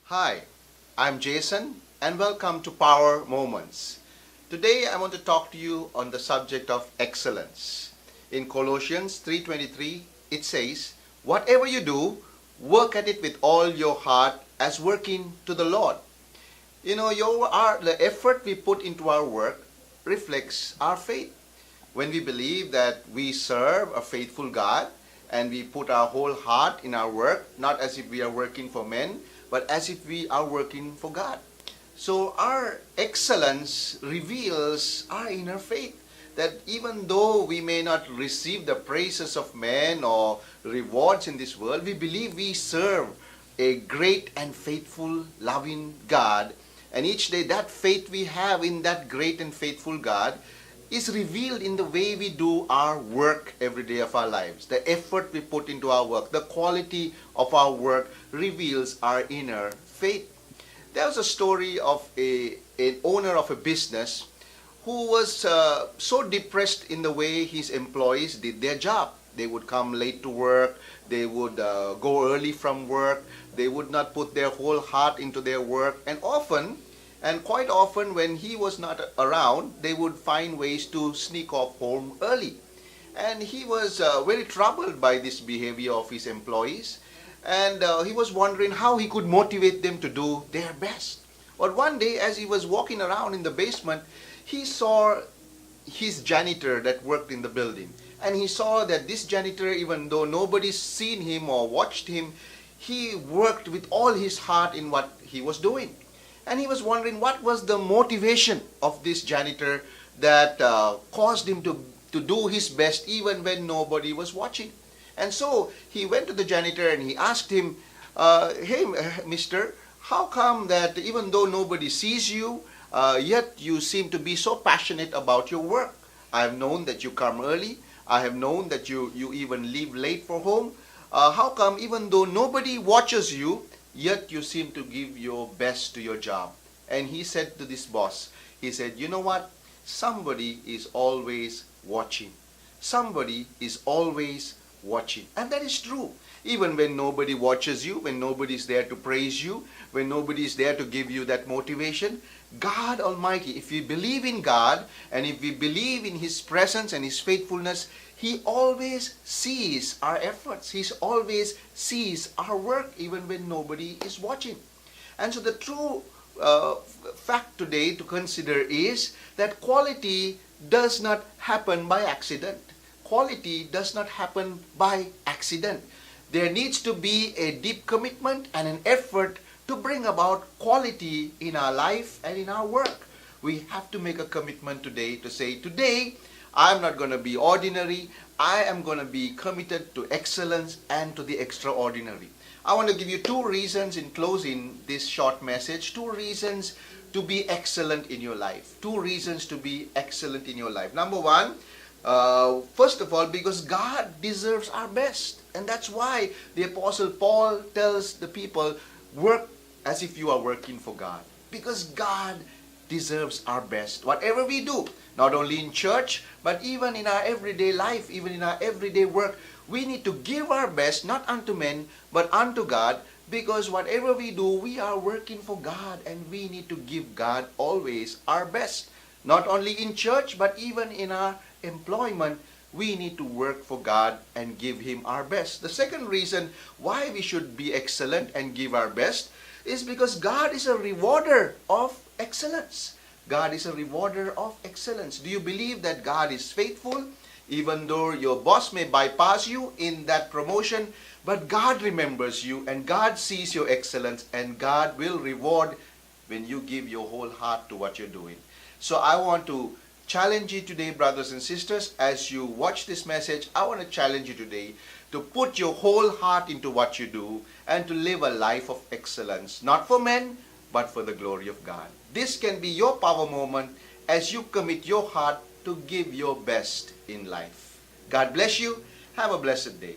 Hi, I'm Jason and welcome to Power Moments. Today I want to talk to you on the subject of excellence. In Colossians 3:23 it says, "Whatever you do, work at it with all your heart as working to the Lord." The effort we put into our work reflects our faith. When we believe that we serve a faithful God and we put our whole heart in our work, not as if we are working for men, but as if we are working for God. So our excellence reveals our inner faith, that even though we may not receive the praises of men or rewards in this world, we believe we serve a great and faithful, loving God. And each day that faith we have in that great and faithful God is revealed in the way we do our work every day of our lives. The effort we put into our work, the quality of our work reveals our inner faith. There was a story of an owner of a business who was so depressed in the way his employees did their job. They would come late to work, they would go early from work, they would not put their whole heart into their work, and quite often when he was not around, they would find ways to sneak off home early. And he was very troubled by this behavior of his employees, and he was wondering how he could motivate them to do their best. But one day, as he was walking around in the basement, he saw his janitor that worked in the building. And he saw that this janitor, even though nobody's seen him or watched him, he worked with all his heart in what he was doing. And he was wondering what was the motivation of this janitor that caused him to do his best even when nobody was watching. And so he went to the janitor and he asked him, "Hey, mister, how come that even though nobody sees you, yet you seem to be so passionate about your work? I have known that you come early. I have known that you even leave late for home. How come even though nobody watches you, yet you seem to give your best to your job?" And he said to this boss, he said, "You know what? Somebody is always watching. Somebody is always watching." And that is true. Even when nobody watches you, when nobody is there to praise you, when nobody is there to give you that motivation, God Almighty, if we believe in God and if we believe in His presence and His faithfulness, He always sees our efforts. He always sees our work even when nobody is watching. And so the true fact today to consider is that quality does not happen by accident. Quality does not happen by accident. There needs to be a deep commitment and an effort to bring about quality in our life and in our work. We have to make a commitment today to say, today, I'm not going to be ordinary. I am going to be committed to excellence and to the extraordinary. I want to give you two reasons in closing this short message. Two reasons to be excellent in your life. Two reasons to be excellent in your life. Number one, first of all, because God deserves our best. And that's why the Apostle Paul tells the people, work as if you are working for God. Because God deserves our best. Whatever we do, not only in church, but even in our everyday life, even in our everyday work, we need to give our best, not unto men, but unto God, because whatever we do, we are working for God, and we need to give God always our best. Not only in church, but even in our employment, we need to work for God and give Him our best. The second reason why we should be excellent and give our best is because God is a rewarder of excellence. God is a rewarder of excellence. Do you believe that God is faithful? Even though your boss may bypass you in that promotion, but God remembers you and God sees your excellence, and God will reward when you give your whole heart to what you're doing. So I want to challenge you today, brothers and sisters, as you watch this message, I want to challenge you today to put your whole heart into what you do and to live a life of excellence, not for men, but for the glory of God. This can be your power moment as you commit your heart to give your best in life. God bless you. Have a blessed day.